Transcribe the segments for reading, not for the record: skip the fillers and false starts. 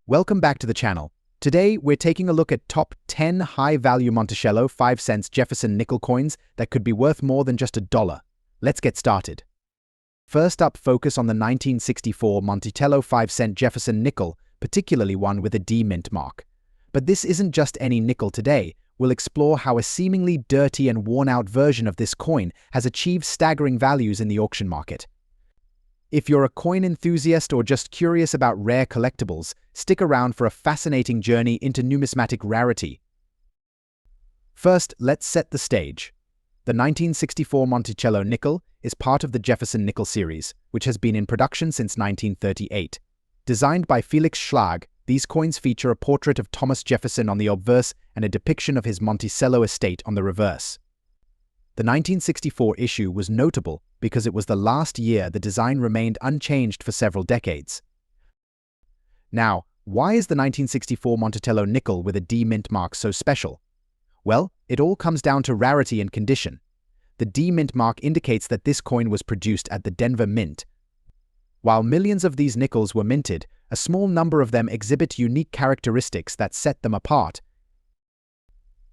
Welcome back to the channel. Today, we're taking a look at top 10 high-value Monticello 5-cent Jefferson nickel coins that could be worth more than just $1. Let's get started. First up, focus on the 1964 Monticello 5-cent Jefferson nickel, particularly one with a D mint mark. But this isn't just any nickel today. We'll explore how a seemingly dirty and worn-out version of this coin has achieved staggering values in the auction market. If you're a coin enthusiast or just curious about rare collectibles, stick around for a fascinating journey into numismatic rarity. First, let's set the stage. The 1964 Monticello nickel is part of the Jefferson nickel series, which has been in production since 1938. Designed by Felix Schlag, these coins feature a portrait of Thomas Jefferson on the obverse and a depiction of his Monticello estate on the reverse. The 1964 issue was notable because it was the last year the design remained unchanged for several decades. Now, why is the 1964 Monticello nickel with a D mint mark so special? Well, it all comes down to rarity and condition. The D mint mark indicates that this coin was produced at the Denver Mint. While millions of these nickels were minted, a small number of them exhibit unique characteristics that set them apart.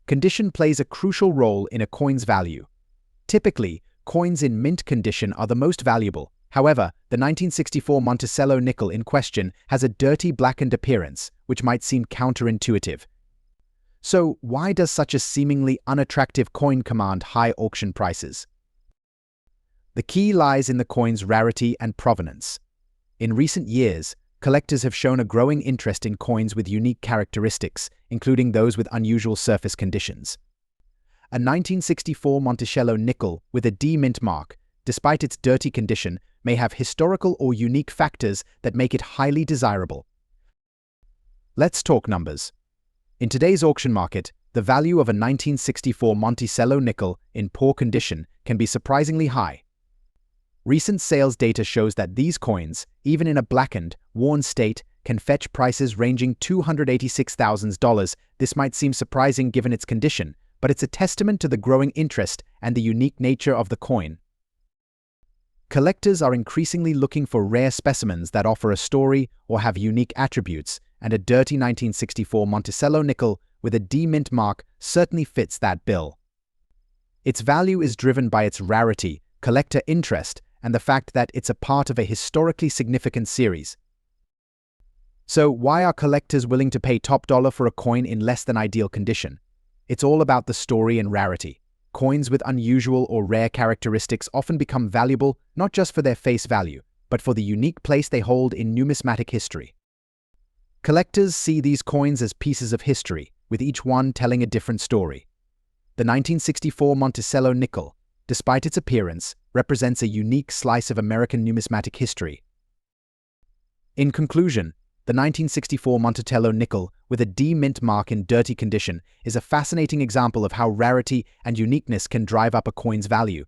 Condition plays a crucial role in a coin's value. Typically, coins in mint condition are the most valuable. However, the 1964 Monticello nickel in question has a dirty, blackened appearance, which might seem counterintuitive. So, why does such a seemingly unattractive coin command high auction prices? The key lies in the coin's rarity and provenance. In recent years, collectors have shown a growing interest in coins with unique characteristics, including those with unusual surface conditions. A 1964 Monticello nickel with a D mint mark, despite its dirty condition, may have historical or unique factors that make it highly desirable. Let's talk numbers. In today's auction market, the value of a 1964 Monticello nickel in poor condition can be surprisingly high. Recent sales data shows that these coins, even in a blackened, worn state, can fetch prices ranging $286,000. This might seem surprising given its condition, but it's a testament to the growing interest and the unique nature of the coin. Collectors are increasingly looking for rare specimens that offer a story or have unique attributes, and a dirty 1964 Monticello nickel with a D mint mark certainly fits that bill. Its value is driven by its rarity, collector interest, and the fact that it's a part of a historically significant series. So, why are collectors willing to pay top dollar for a coin in less than ideal condition? It's all about the story and rarity. Coins with unusual or rare characteristics often become valuable not just for their face value, but for the unique place they hold in numismatic history. Collectors see these coins as pieces of history, with each one telling a different story. The 1964 Monticello nickel, despite its appearance, represents a unique slice of American numismatic history. In conclusion, the 1964 Monticello nickel with a D mint mark in dirty condition is a fascinating example of how rarity and uniqueness can drive up a coin's value.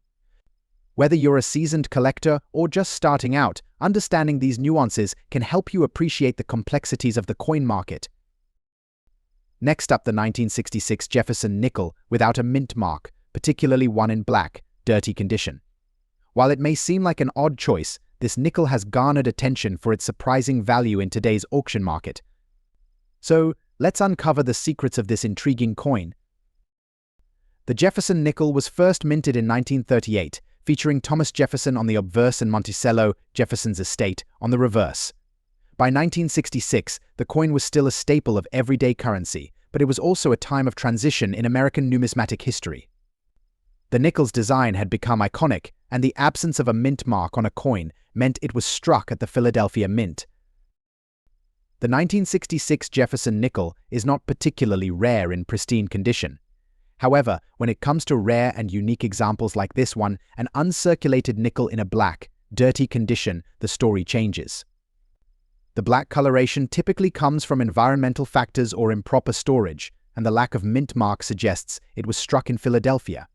Whether you're a seasoned collector or just starting out, understanding these nuances can help you appreciate the complexities of the coin market. Next up, the 1966 Jefferson nickel without a mint mark, particularly one in black, dirty condition. While it may seem like an odd choice, this nickel has garnered attention for its surprising value in today's auction market. So, let's uncover the secrets of this intriguing coin. The Jefferson nickel was first minted in 1938, featuring Thomas Jefferson on the obverse and Monticello, Jefferson's estate, on the reverse. By 1966, the coin was still a staple of everyday currency, but it was also a time of transition in American numismatic history. The nickel's design had become iconic, and the absence of a mint mark on a coin meant it was struck at the Philadelphia Mint. The 1966 Jefferson nickel is not particularly rare in pristine condition. However, when it comes to rare and unique examples like this one, an uncirculated nickel in a black, dirty condition, the story changes. The black coloration typically comes from environmental factors or improper storage, and the lack of mint mark suggests it was struck in Philadelphia.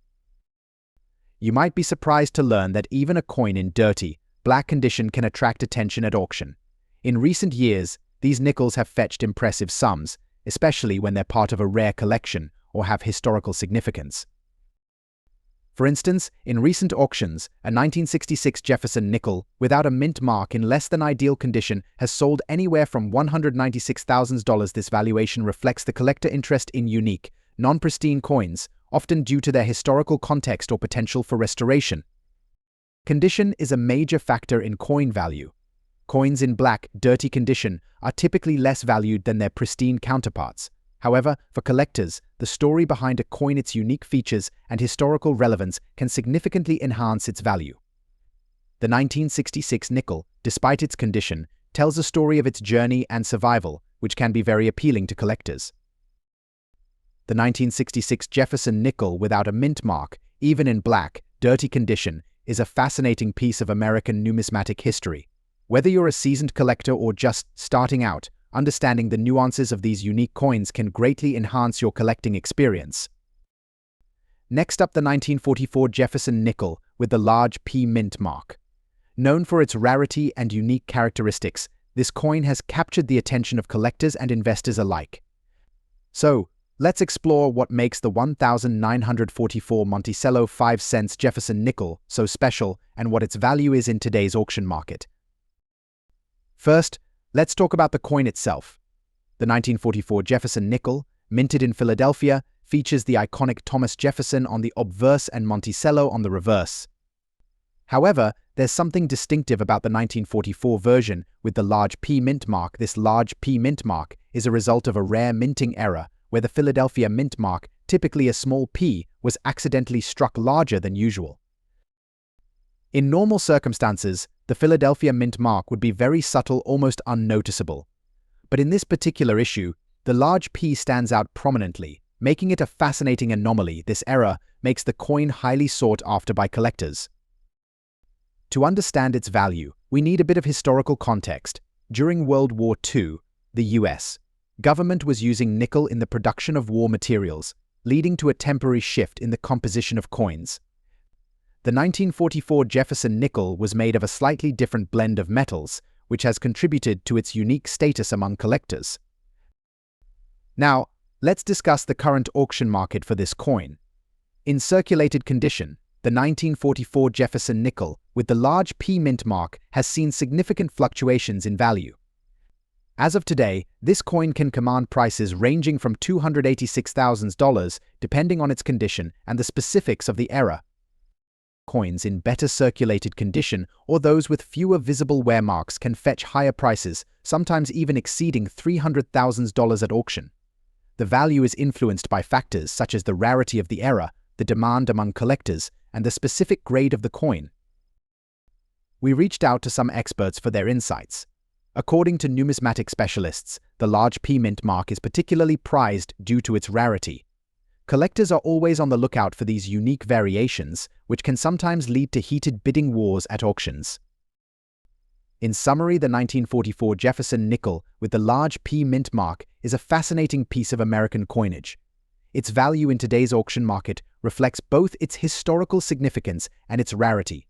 You might be surprised to learn that even a coin in dirty, black condition can attract attention at auction. In recent years, these nickels have fetched impressive sums, especially when they're part of a rare collection or have historical significance. For instance, in recent auctions, a 1966 Jefferson nickel without a mint mark in less than ideal condition has sold anywhere from $196,000. This valuation reflects the collector interest in unique, non-pristine coins, often due to their historical context or potential for restoration. Condition is a major factor in coin value. Coins in black, dirty condition are typically less valued than their pristine counterparts. However, for collectors, the story behind a coin, its unique features, and historical relevance can significantly enhance its value. The 1966 nickel, despite its condition, tells a story of its journey and survival, which can be very appealing to collectors. The 1966 Jefferson nickel without a mint mark, even in black, dirty condition, is a fascinating piece of American numismatic history. Whether you're a seasoned collector or just starting out, understanding the nuances of these unique coins can greatly enhance your collecting experience. Next up, the 1944 Jefferson nickel with the large P mint mark. Known for its rarity and unique characteristics, this coin has captured the attention of collectors and investors alike. So, let's explore what makes the 1944 Monticello 5 cents Jefferson nickel so special and what its value is in today's auction market. First, let's talk about the coin itself. The 1944 Jefferson nickel, minted in Philadelphia, features the iconic Thomas Jefferson on the obverse and Monticello on the reverse. However, there's something distinctive about the 1944 version with the large P mint mark. This large P mint mark is a result of a rare minting error where the Philadelphia mint mark, typically a small p, was accidentally struck larger than usual. In normal circumstances, the Philadelphia mint mark would be very subtle, almost unnoticeable. But in this particular issue, the large P stands out prominently, making it a fascinating anomaly. This error makes the coin highly sought after by collectors. To understand its value, we need a bit of historical context. During World War II, the U.S. government was using nickel in the production of war materials, leading to a temporary shift in the composition of coins. The 1944 Jefferson nickel was made of a slightly different blend of metals, which has contributed to its unique status among collectors. Now, let's discuss the current auction market for this coin. In circulated condition, the 1944 Jefferson nickel with the large P mint mark has seen significant fluctuations in value. As of today, this coin can command prices ranging from $286,000 depending on its condition and the specifics of the era. Coins in better circulated condition or those with fewer visible wear marks can fetch higher prices, sometimes even exceeding $300,000 at auction. The value is influenced by factors such as the rarity of the era, the demand among collectors, and the specific grade of the coin. We reached out to some experts for their insights. According to numismatic specialists, the large P mint mark is particularly prized due to its rarity. Collectors are always on the lookout for these unique variations, which can sometimes lead to heated bidding wars at auctions. In summary, the 1944 Jefferson nickel with the large P mint mark is a fascinating piece of American coinage. Its value in today's auction market reflects both its historical significance and its rarity.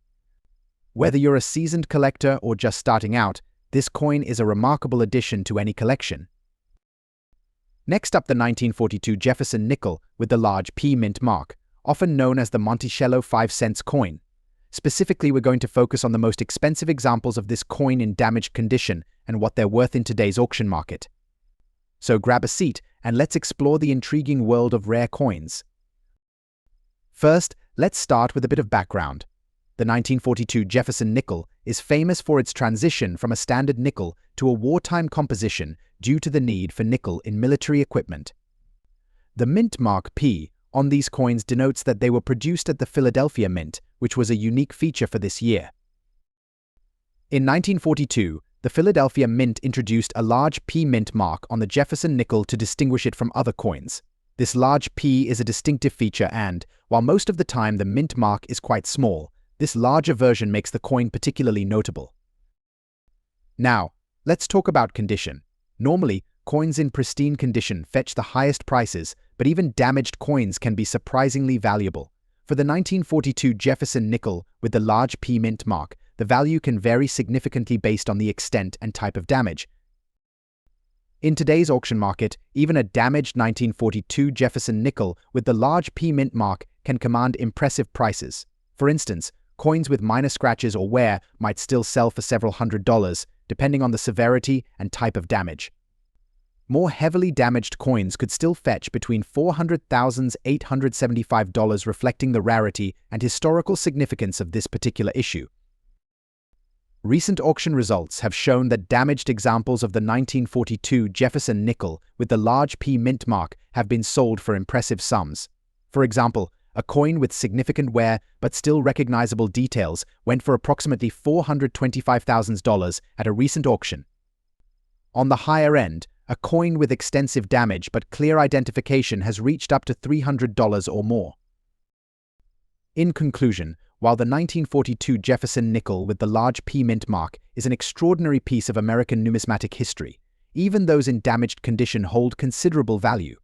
Whether you're a seasoned collector or just starting out, this coin is a remarkable addition to any collection. Next up, the 1942 Jefferson nickel with the large P mint mark, often known as the Monticello 5 cents coin. Specifically, we're going to focus on the most expensive examples of this coin in damaged condition and what they're worth in today's auction market. So grab a seat and let's explore the intriguing world of rare coins. First, let's start with a bit of background. The 1942 Jefferson nickel is famous for its transition from a standard nickel to a wartime composition due to the need for nickel in military equipment. The mint mark P on these coins denotes that they were produced at the Philadelphia Mint, which was a unique feature for this year. In 1942, the Philadelphia Mint introduced a large P mint mark on the Jefferson nickel to distinguish it from other coins. This large P is a distinctive feature and, while most of the time the mint mark is quite small, this larger version makes the coin particularly notable. Now, let's talk about condition. Normally, coins in pristine condition fetch the highest prices, but even damaged coins can be surprisingly valuable. For the 1942 Jefferson nickel with the large P mint mark, the value can vary significantly based on the extent and type of damage. In today's auction market, even a damaged 1942 Jefferson nickel with the large P mint mark can command impressive prices. For instance, coins with minor scratches or wear might still sell for several $100s, depending on the severity and type of damage. More heavily damaged coins could still fetch between $400,000 and $875, reflecting the rarity and historical significance of this particular issue. Recent auction results have shown that damaged examples of the 1942 Jefferson nickel with the large P mint mark have been sold for impressive sums. For example, a coin with significant wear but still recognizable details went for approximately $425,000 at a recent auction. On the higher end, a coin with extensive damage but clear identification has reached up to $300 or more. In conclusion, while the 1942 Jefferson nickel with the large P mint mark is an extraordinary piece of American numismatic history, even those in damaged condition hold considerable value.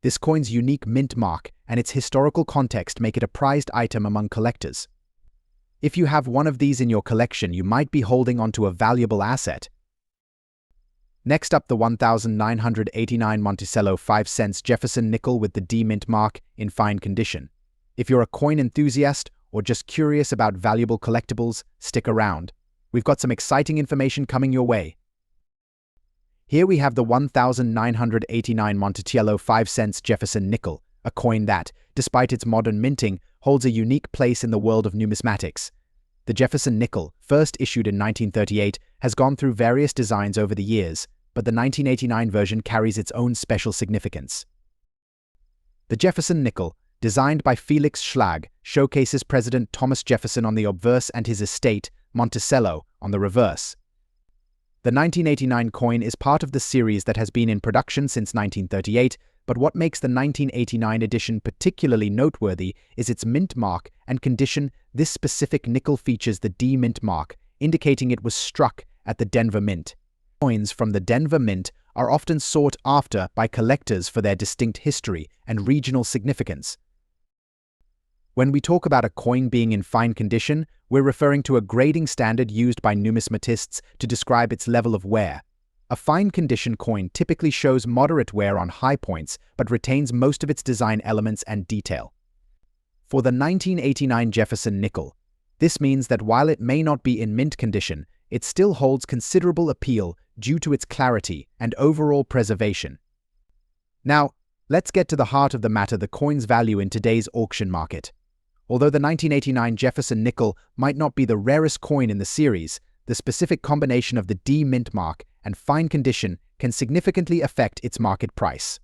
This coin's unique mint mark and its historical context make it a prized item among collectors. If you have one of these in your collection, you might be holding onto a valuable asset. Next up, the 1989 Monticello 5 cents Jefferson nickel with the D mint mark in fine condition. If you're a coin enthusiast or just curious about valuable collectibles, stick around. We've got some exciting information coming your way. Here we have the 1989 Monticello 5 cents Jefferson nickel, a coin that, despite its modern minting, holds a unique place in the world of numismatics. The Jefferson nickel, first issued in 1938, has gone through various designs over the years, but the 1989 version carries its own special significance. The Jefferson nickel, designed by Felix Schlag, showcases President Thomas Jefferson on the obverse and his estate, Monticello, on the reverse. The 1989 coin is part of the series that has been in production since 1938, but what makes the 1989 edition particularly noteworthy is its mint mark and condition. This specific nickel features the D mint mark, indicating it was struck at the Denver Mint. Coins from the Denver Mint are often sought after by collectors for their distinct history and regional significance. When we talk about a coin being in fine condition, we're referring to a grading standard used by numismatists to describe its level of wear. A fine condition coin typically shows moderate wear on high points, but retains most of its design elements and detail. For the 1989 Jefferson nickel, this means that while it may not be in mint condition, it still holds considerable appeal due to its clarity and overall preservation. Now, let's get to the heart of the matter: the coin's value in today's auction market. Although the 1989 Jefferson nickel might not be the rarest coin in the series, the specific combination of the D mint mark and fine condition can significantly affect its market price.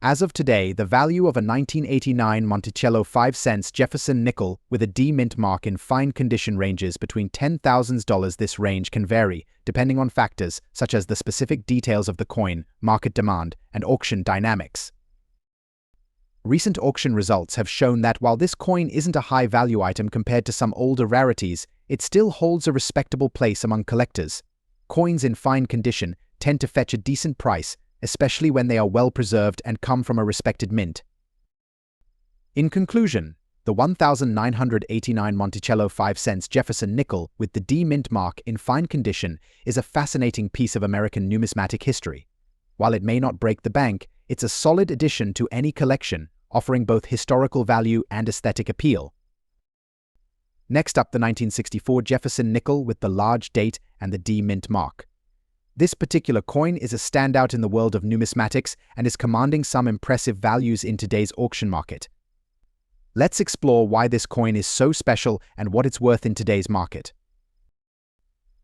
As of today, the value of a 1989 Monticello 5 cents Jefferson nickel with a D mint mark in fine condition ranges between $10,000. This range can vary, depending on factors such as the specific details of the coin, market demand, and auction dynamics. Recent auction results have shown that while this coin isn't a high-value item compared to some older rarities, it still holds a respectable place among collectors. Coins in fine condition tend to fetch a decent price, especially when they are well-preserved and come from a respected mint. In conclusion, the 1989 Monticello 5 cents Jefferson nickel with the D mint mark in fine condition is a fascinating piece of American numismatic history. While it may not break the bank, it's a solid addition to any collection, offering both historical value and aesthetic appeal. Next up, the 1964 Jefferson nickel with the large date and the D mint mark. This particular coin is a standout in the world of numismatics and is commanding some impressive values in today's auction market. Let's explore why this coin is so special and what it's worth in today's market.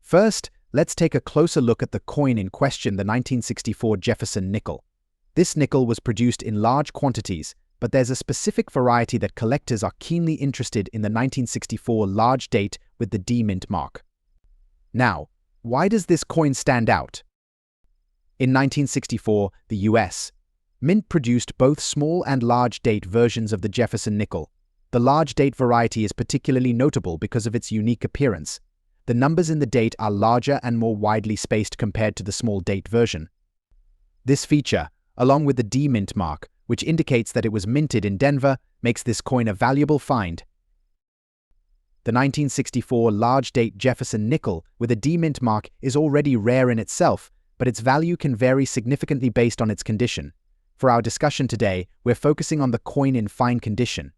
First, let's take a closer look at the coin in question, the 1964 Jefferson nickel. This nickel was produced in large quantities, but there's a specific variety that collectors are keenly interested in: the 1964 large date with the D mint mark. Now, why does this coin stand out? In 1964, the U.S. Mint produced both small and large date versions of the Jefferson nickel. The large date variety is particularly notable because of its unique appearance. The numbers in the date are larger and more widely spaced compared to the small date version. This feature, along with the D mint mark, which indicates that it was minted in Denver, makes this coin a valuable find. The 1964 large date Jefferson nickel with a D mint mark is already rare in itself, but its value can vary significantly based on its condition. For our discussion today, we're focusing on the coin in fine condition.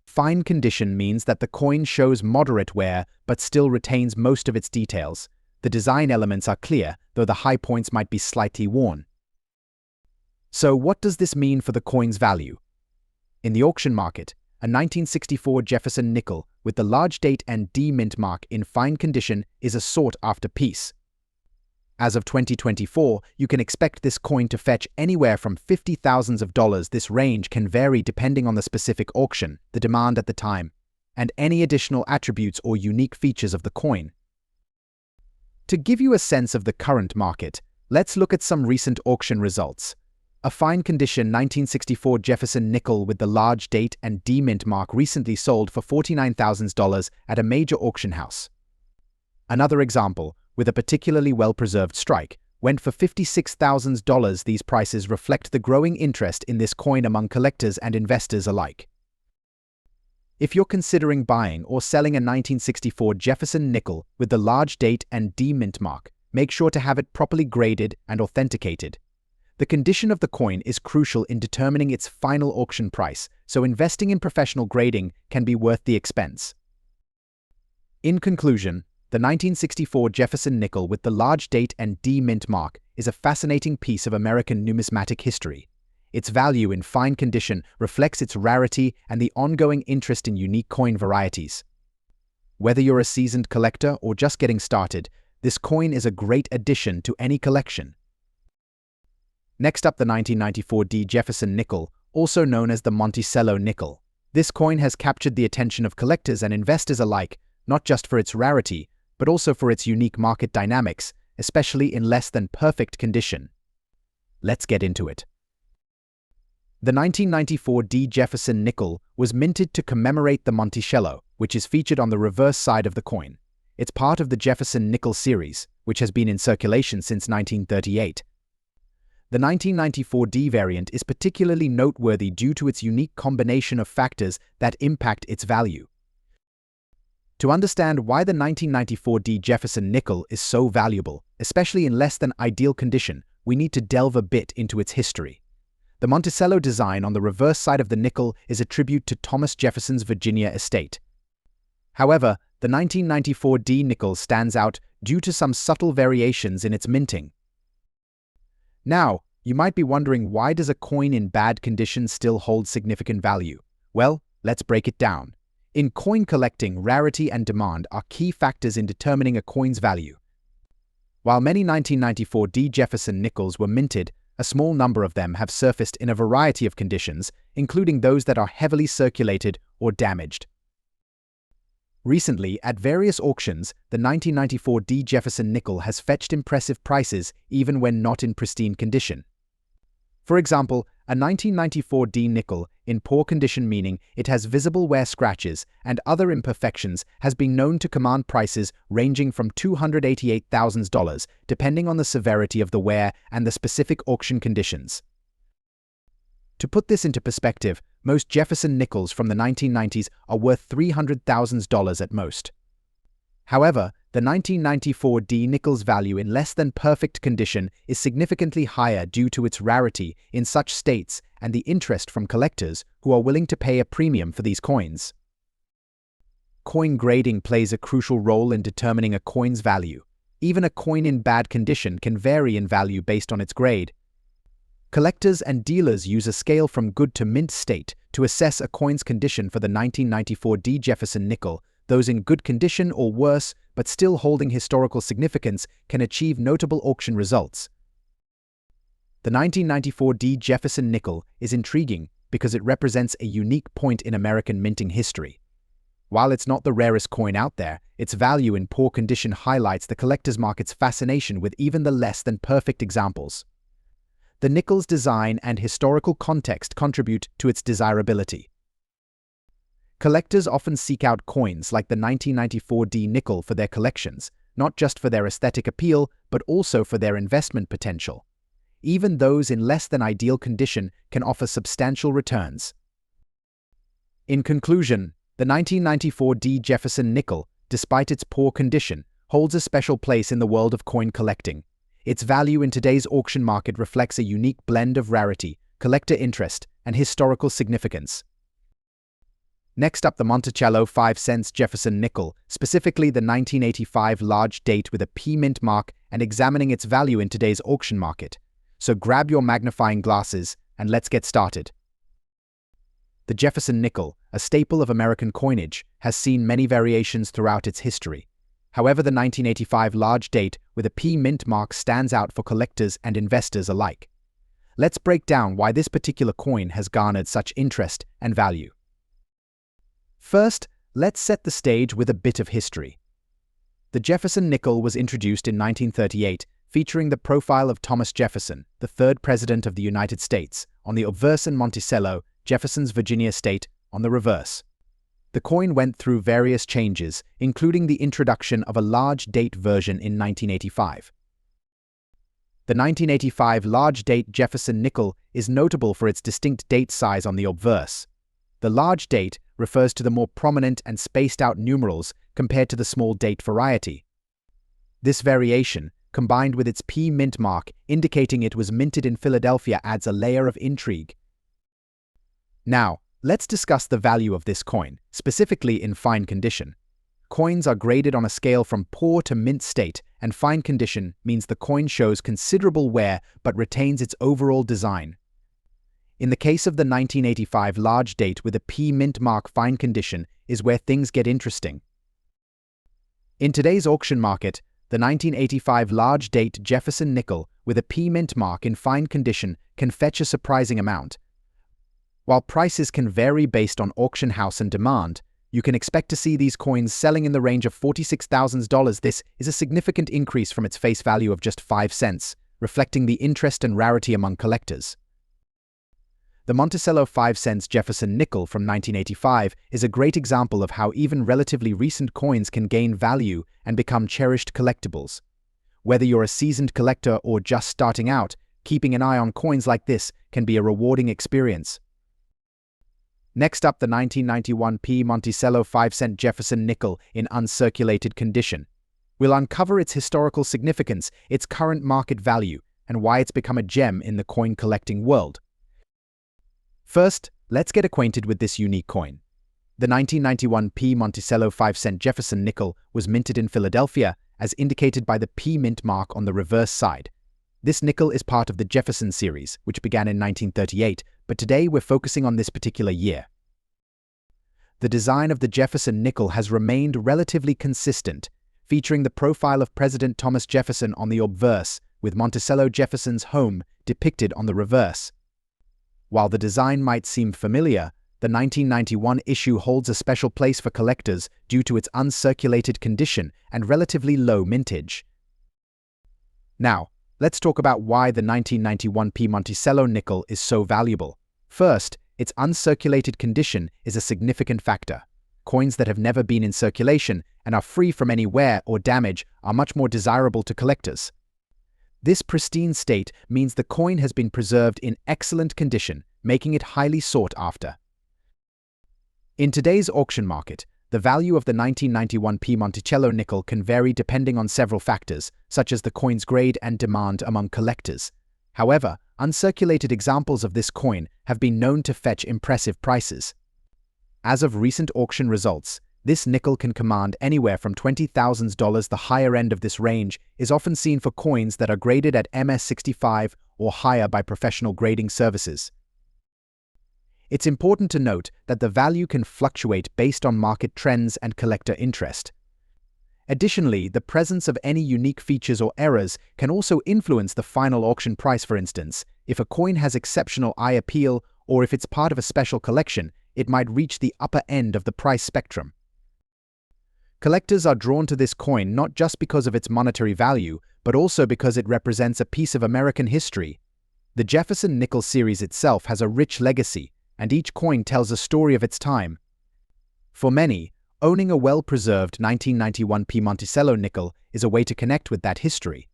Fine condition means that the coin shows moderate wear but still retains most of its details. The design elements are clear, though the high points might be slightly worn. So what does this mean for the coin's value? In the auction market, a 1964 Jefferson nickel with the large date and D mint mark in fine condition is a sought-after piece. As of 2024, you can expect this coin to fetch anywhere from $50,000. This range can vary depending on the specific auction, the demand at the time, and any additional attributes or unique features of the coin. To give you a sense of the current market, let's look at some recent auction results. A fine condition 1964 Jefferson nickel with the large date and D mint mark recently sold for $49,000 at a major auction house. Another example, with a particularly well-preserved strike, went for $56,000. These prices reflect the growing interest in this coin among collectors and investors alike. If you're considering buying or selling a 1964 Jefferson nickel with the large date and D mint mark, make sure to have it properly graded and authenticated. The condition of the coin is crucial in determining its final auction price, so investing in professional grading can be worth the expense. In conclusion, the 1964 Jefferson nickel with the large date and D mint mark is a fascinating piece of American numismatic history. Its value in fine condition reflects its rarity and the ongoing interest in unique coin varieties. Whether you're a seasoned collector or just getting started, this coin is a great addition to any collection. Next up, the 1994 D Jefferson nickel, also known as the Monticello nickel. This coin has captured the attention of collectors and investors alike, not just for its rarity, but also for its unique market dynamics, especially in less than perfect condition. Let's get into it. The 1994 D Jefferson nickel was minted to commemorate the Monticello, which is featured on the reverse side of the coin. It's part of the Jefferson nickel series, which has been in circulation since 1938. The 1994 D variant is particularly noteworthy due to its unique combination of factors that impact its value. To understand why the 1994 D Jefferson nickel is so valuable, especially in less than ideal condition, we need to delve a bit into its history. The Monticello design on the reverse side of the nickel is a tribute to Thomas Jefferson's Virginia estate. However, the 1994 D nickel stands out due to some subtle variations in its minting. Now, you might be wondering, why does a coin in bad condition still hold significant value? Well, let's break it down. In coin collecting, rarity and demand are key factors in determining a coin's value. While many 1994 D Jefferson nickels were minted, a small number of them have surfaced in a variety of conditions, including those that are heavily circulated or damaged. Recently, at various auctions, the 1994 D Jefferson nickel has fetched impressive prices even when not in pristine condition. For example, a 1994 D nickel in poor condition, meaning it has visible wear scratches and other imperfections, has been known to command prices ranging from $288,000 depending on the severity of the wear and the specific auction conditions. To put this into perspective, most Jefferson nickels from the 1990s are worth $300,000 at most. However, the 1994 D nickel's value in less than perfect condition is significantly higher due to its rarity in such states and the interest from collectors who are willing to pay a premium for these coins. Coin grading plays a crucial role in determining a coin's value. Even a coin in bad condition can vary in value based on its grade. Collectors and dealers use a scale from good to mint state to assess a coin's condition. For the 1994 D Jefferson nickel, those in good condition or worse, but still holding historical significance, can achieve notable auction results. The 1994 D Jefferson nickel is intriguing because it represents a unique point in American minting history. While it's not the rarest coin out there, its value in poor condition highlights the collector's market's fascination with even the less than perfect examples. The nickel's design and historical context contribute to its desirability. Collectors often seek out coins like the 1994 D nickel for their collections, not just for their aesthetic appeal, but also for their investment potential. Even those in less than ideal condition can offer substantial returns. In conclusion, the 1994 D Jefferson nickel, despite its poor condition, holds a special place in the world of coin collecting. Its value in today's auction market reflects a unique blend of rarity, collector interest, and historical significance. Next up, the Monticello 5 cents Jefferson nickel, specifically the 1985 large date with a P mint mark, and examining its value in today's auction market. So grab your magnifying glasses and let's get started. The Jefferson nickel, a staple of American coinage, has seen many variations throughout its history. However, the 1985 large date with a P mint mark stands out for collectors and investors alike. Let's break down why this particular coin has garnered such interest and value. First, let's set the stage with a bit of history. The Jefferson nickel was introduced in 1938, featuring the profile of Thomas Jefferson, the third president of the United States, on the obverse and Monticello, Jefferson's Virginia state, on the reverse. The coin went through various changes, including the introduction of a large date version in 1985. The 1985 large date Jefferson nickel is notable for its distinct date size on the obverse. The large date refers to the more prominent and spaced-out numerals compared to the small date variety. This variation, combined with its P mint mark indicating it was minted in Philadelphia, adds a layer of intrigue. Now, let's discuss the value of this coin, specifically in fine condition. Coins are graded on a scale from poor to mint state, and fine condition means the coin shows considerable wear but retains its overall design. In the case of the 1985 large date with a P mint mark, fine condition is where things get interesting. In today's auction market, the 1985 large date Jefferson nickel with a P mint mark in fine condition can fetch a surprising amount. While prices can vary based on auction house and demand, you can expect to see these coins selling in the range of $46,000. This is a significant increase from its face value of just 5 cents, reflecting the interest and rarity among collectors. The Monticello 5 cents Jefferson nickel from 1985 is a great example of how even relatively recent coins can gain value and become cherished collectibles. Whether you're a seasoned collector or just starting out, keeping an eye on coins like this can be a rewarding experience. Next up, the 1991 P Monticello 5 cent Jefferson nickel in uncirculated condition. We'll uncover its historical significance, its current market value, and why it's become a gem in the coin collecting world. First, let's get acquainted with this unique coin. The 1991 P Monticello 5 cent Jefferson nickel was minted in Philadelphia, as indicated by the P mint mark on the reverse side. This nickel is part of the Jefferson series, which began in 1938, but today we're focusing on this particular year. The design of the Jefferson nickel has remained relatively consistent, featuring the profile of President Thomas Jefferson on the obverse, with Monticello Jefferson's home depicted on the reverse. While the design might seem familiar, the 1991 issue holds a special place for collectors due to its uncirculated condition and relatively low mintage. Now, let's talk about why the 1991 P Monticello nickel is so valuable. First, its uncirculated condition is a significant factor. Coins that have never been in circulation and are free from any wear or damage are much more desirable to collectors. This pristine state means the coin has been preserved in excellent condition, making it highly sought after. In today's auction market, the value of the 1991 P Monticello nickel can vary depending on several factors, such as the coin's grade and demand among collectors. However, uncirculated examples of this coin have been known to fetch impressive prices. As of recent auction results, this nickel can command anywhere from $20,000. The higher end of this range is often seen for coins that are graded at MS65 or higher by professional grading services. It's important to note that the value can fluctuate based on market trends and collector interest. Additionally, the presence of any unique features or errors can also influence the final auction price. For instance, if a coin has exceptional eye appeal or if it's part of a special collection, it might reach the upper end of the price spectrum. Collectors are drawn to this coin not just because of its monetary value, but also because it represents a piece of American history. The Jefferson nickel series itself has a rich legacy, and each coin tells a story of its time. For many, owning a well-preserved 1991 P Monticello nickel is a way to connect with that history.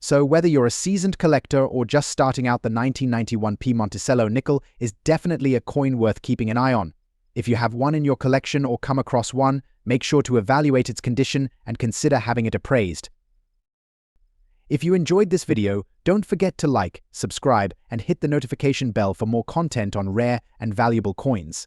So whether you're a seasoned collector or just starting out, the 1991 P Monticello nickel is definitely a coin worth keeping an eye on. If you have one in your collection or come across one, make sure to evaluate its condition and consider having it appraised. If you enjoyed this video, don't forget to like, subscribe, and hit the notification bell for more content on rare and valuable coins.